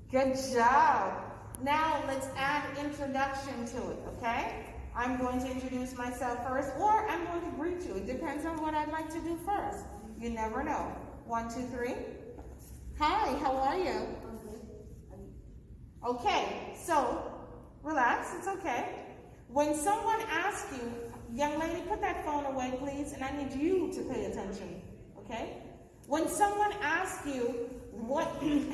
Good job. Now let's add introduction to it, okay? I'm going to introduce myself first, or I'm going to greet you. It depends on what I'd like to do first. You never know. 1, 2, 3. Hi, how are you? Okay, so relax, it's okay. When someone asks you, young lady, put that phone away, please, and I need you to pay attention, okay? When someone asks you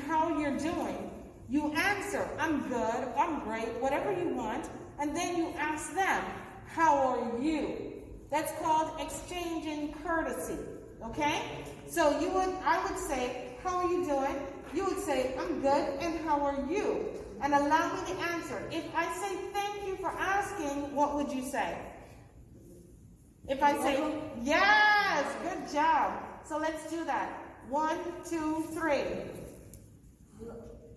how you're doing, you answer, I'm good, I'm great, whatever you want, and then you ask them, how are you? That's called exchanging courtesy, okay? So I would say, how are you doing? You would say, I'm good, and how are you? And allow me to answer. If I say, thank you for asking, what would you say? If I say, yes, good job. So let's do that. 1, 2, 3. Hello,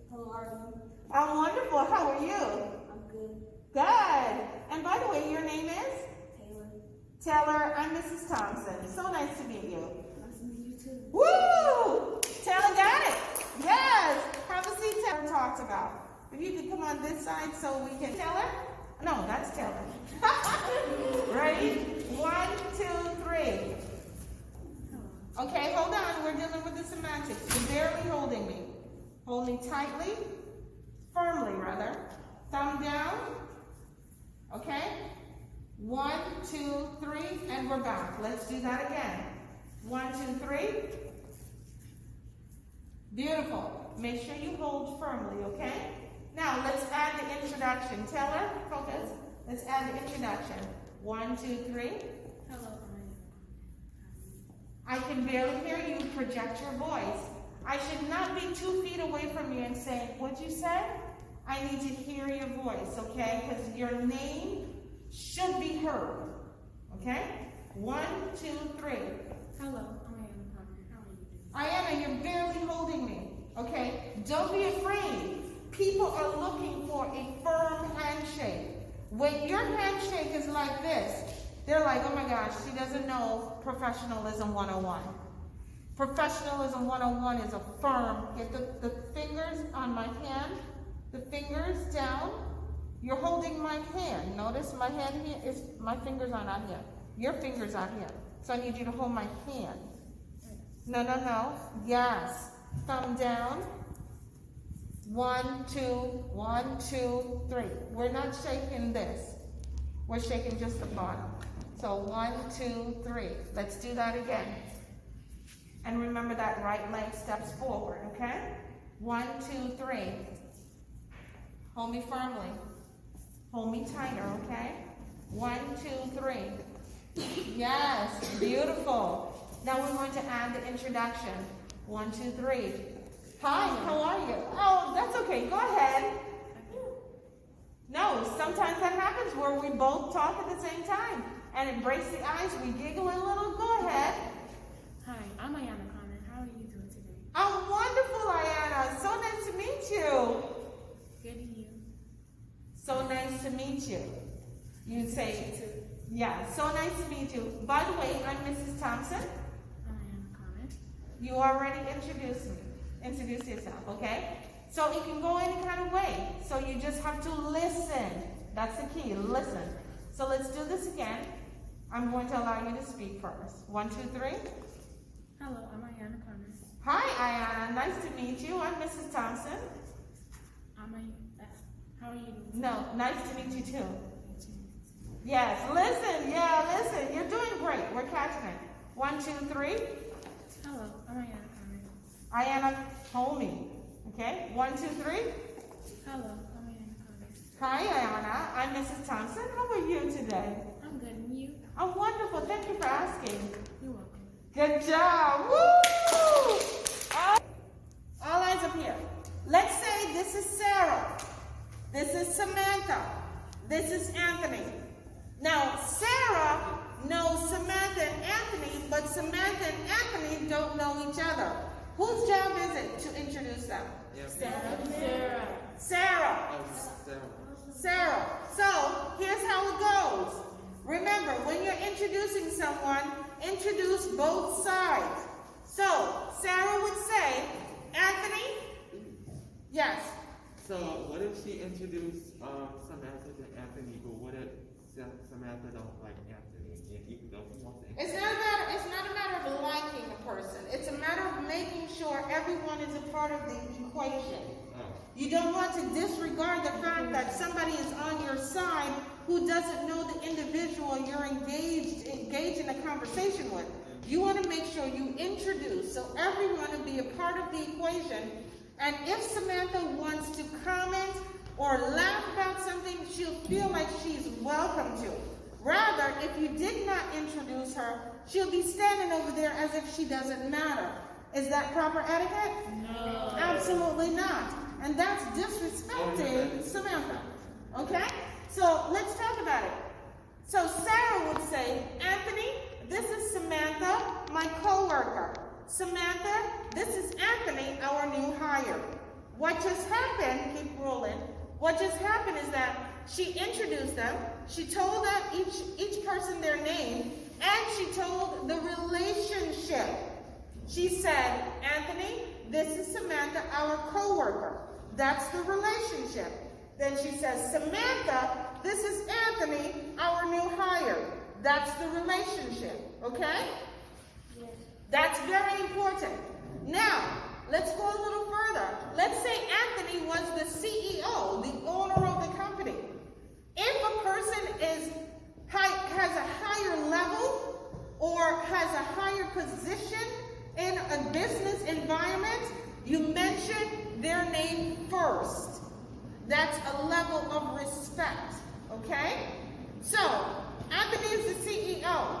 how are you? I'm wonderful. How are you? I'm good. Good. And by the way, your name is? Taylor. Taylor. I'm Mrs. Thompson. So nice to meet you. Nice to meet you too. Woo! Taylor got it. Yes. Have a seat. Taylor talked about. If you could come on this side so we can. Taylor? No, that's Taylor. Ready? 1, 2, 3. Okay, hold on. We're dealing with the semantics. You're barely holding me. Hold me tightly, firmly rather. Thumb down. Okay? 1, 2, 3, and we're back. Let's do that again. 1, 2, 3. Beautiful. Make sure you hold firmly, okay? Now, let's add the introduction. Taylor, focus. Let's add the introduction. 1, 2, 3. Hello, I can barely hear you. Project your voice. I should not be 2 feet away from you and say, what'd you say? I need to hear your voice, okay? Because your name should be heard, okay? 1, 2, 3. Hello, I'm Anna Connor. How are you doing? Ayana, you're barely holding me, okay? Don't be afraid. People are looking for a firm handshake. When your handshake is like this, they're like, oh my gosh, she doesn't know Professionalism 101. Professionalism 101 is a firm, get the fingers on my hand, the fingers down. You're holding my hand. Notice my hand here is, my fingers are not here. Your fingers are here. So I need you to hold my hand. No, no, no. Yes. Thumb down. 1, 2, 1, 2, 3. We're not shaking this. We're shaking just the bottom. So 1, 2, 3. Let's do that again. And remember that right leg steps forward, okay? 1, 2, 3. Hold me firmly. Hold me tighter, okay? 1, 2, 3. Yes, beautiful. Now we're going to add the introduction. 1, 2, 3. Hi, how are you? Oh, that's okay. Go ahead. No, sometimes that happens where we both talk at the same time. And it breaks the ice. We giggle a little. Go ahead. Hi, I'm Ayana Connor. How are you doing today? I'm wonderful, Ayana. So nice to meet you. Good to you. So nice to meet you. You'd say, yeah, so nice to meet you. By the way, I'm Mrs. Thompson. I'm Ayana Connor. You already introduced me. Introduce yourself, okay? So it can go any kind of way. So you just have to listen. That's the key, listen. So let's do this again. I'm going to allow you to speak first. 1, 2, 3. Hello, I'm Ayana Connor. Hi, Ayana. Nice to meet you. I'm Mrs. Thompson. How are you doing? No, nice to meet you too. Yes, listen. Yeah, listen. You're doing great. We're catching it. 1, 2, 3. Hello, I'm Ayana Connor. Ayana, hold me. Okay? 1, 2, 3. Hello, I'm Ayana Connor. Hi, Ayana. I'm Mrs. Thompson. How are you today? I'm good, and you? I'm wonderful. Thank you for asking. You're welcome. Good job. Woo! All eyes up here. Let's say this is Sarah. This is Samantha. This is Anthony. Now, Sarah knows Samantha and Anthony, but Samantha and Anthony don't know each other. Whose job is it to introduce them? Sarah. Sarah. Sarah. So, here's how it goes. Remember, when you're introducing someone, introduce both sides. So, Sarah would say, Anthony, yes, So what if she introduced Samantha to Anthony, but what if Samantha don't like Anthony, and even though he wants to? It's not a matter of liking a person. It's a matter of making sure everyone is a part of the equation. You don't want to disregard the fact that somebody is on your side who doesn't know the individual you're engaged in a conversation with. You want to make sure you introduce, so everyone will be a part of the equation. And if Samantha wants to comment or laugh about something, she'll feel like she's welcome to. Rather, if you did not introduce her, she'll be standing over there as if she doesn't matter. Is that proper etiquette? No. Absolutely not. And that's disrespecting Samantha. Okay? So let's talk about it. So Sarah would say, Anthony, this is Samantha, my co-worker. Samantha, this is Anthony, our new hire. What just happened, keep rolling, what just happened is that she introduced them, she told them each person their name, and she told the relationship. She said, Anthony, this is Samantha, our co-worker. That's the relationship. Then she says, Samantha, this is Anthony, our new hire. That's the relationship, okay? Yes. That's very important. Now, let's go a little further. Let's say Anthony was the CEO, the owner of the company. If a person has a higher level or has a higher position in a business environment, you mention their name first. That's a level of respect, okay? So, Anthony is the CEO.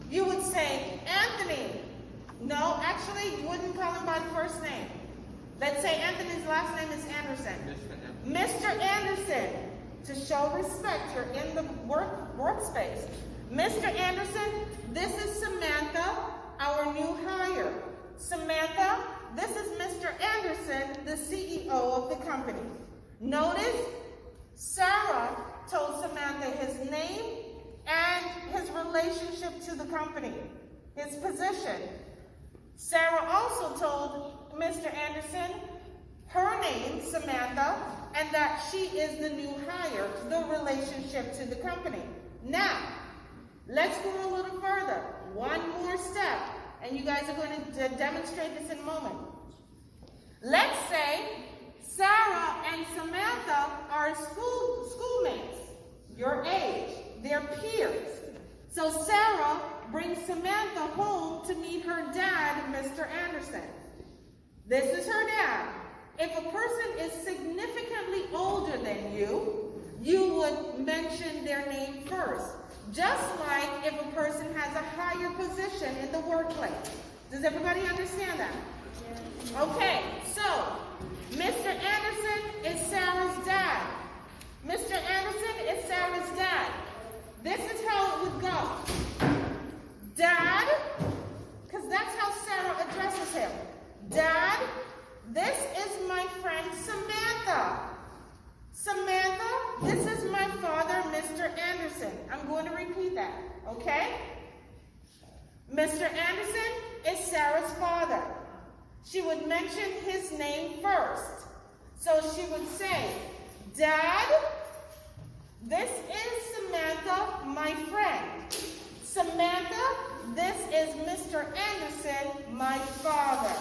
You would say, Anthony. No, actually, you wouldn't call him by first name. Let's say Anthony's last name is Anderson. Mr. Anderson, to show respect, you're in the workspace. Mr. Anderson, this is Samantha, our new hire. Samantha, this is Mr. Anderson, the CEO of the company. Notice, Sarah told Samantha his name and his relationship to the company, his position. Sarah also told Mr. Anderson her name, Samantha, and that she is the new hire, the relationship to the company. Now, let's go a little further. One more step, and you guys are going to demonstrate this in a moment. Let's say Sarah and Samantha are schoolmates, your age, they're peers. So Sarah brings Samantha home to meet her dad, Mr. Anderson. This is her dad. If a person is significantly older than you, you would mention their name first. Just like if a person has a higher position in the workplace. Does everybody understand that? Okay, so Mr. Anderson is Sarah's dad. Mr. Anderson is Sarah's dad. This is how it would go. Dad, because that's how Sarah addresses him. Dad, this is my friend Samantha. Samantha, this is my father, Mr. Anderson. I'm going to repeat that, okay? Mr. Anderson is Sarah's father. She would mention his name first. So she would say, Dad, this is Samantha, my friend. Samantha, this is Mr. Anderson, my father.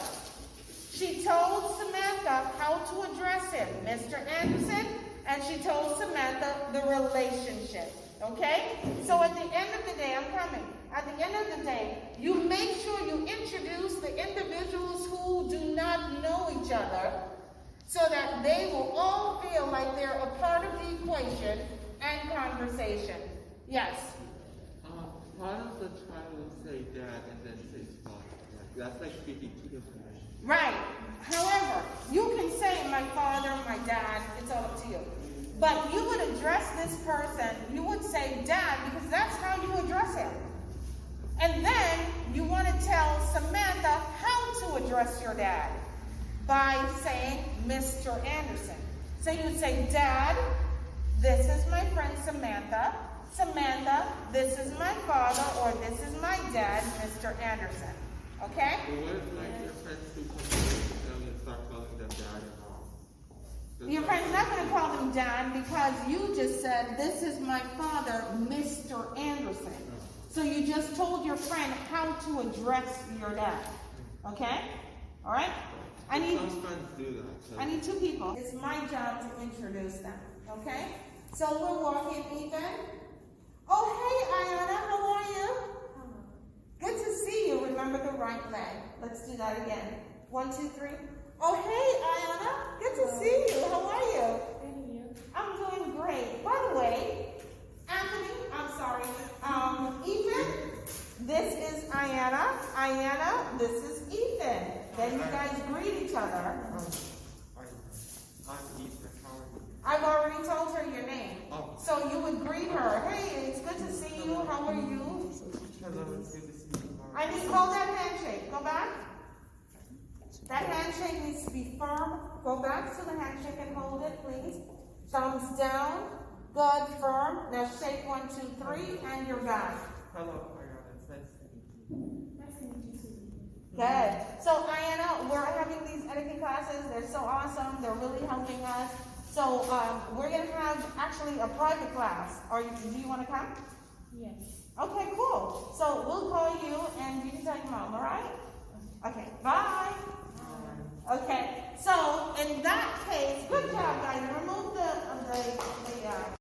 She told Samantha how to address him, Mr. Anderson, and she told Samantha the relationship, okay? So at the end of the day, I'm coming. At the end of the day, you make sure you introduce the individuals who do not know each other so that they will all feel like they're a part of the equation and conversation. Yes? Why does the child say dad and then say father? That's like speaking two different names. Right. However, you can say my father, my dad, it's all up to you. But you would address this person, you would say dad because that's how you address him. And then you want to tell Samantha how to address your dad by saying Mr. Anderson. So you would say, Dad, this is my friend Samantha. Samantha, this is my father, or this is my dad, Mr. Anderson. Okay? But what if like your friends who come to them and start calling them dad and mom? welcome, Dad, because you just said, this is my father, Mr. Anderson. So you just told your friend how to address your dad. Okay? All right? I need 2 people. It's my job to introduce them. Okay? So we'll walk in, Ethan. Oh, hey, Ayana, how are you? Good to see you. Remember the right leg. Let's do that again. 1, 2, 3. Oh, hey, Ayana. Good to see you. How are you? Thank you. I'm doing great. By the way, Anthony, I'm sorry. Ethan, this is Ayana. Ayana, this is Ethan. Then you guys greet each other. I've already told her your name. Oh. So you would greet her. Hey, it's good to see you. How are you? Hello, it's good to see you. I need hold that handshake. Go back. That handshake needs to be firm. Go back to the handshake and hold it, please. Thumbs down. Good, firm. Now shake 1, 2, 3, and you're back. Hello, Ayana. It's nice to meet you. Nice to meet you too. Good. So, Ayana, we're having these etiquette classes. They're so awesome. They're really helping us. So, we're going to have actually a private class. Do you want to come? Yes. Okay, cool. So, we'll call you and you can tell your mom, all right? Okay, bye. Okay, so in that case, good job, guys. Remove the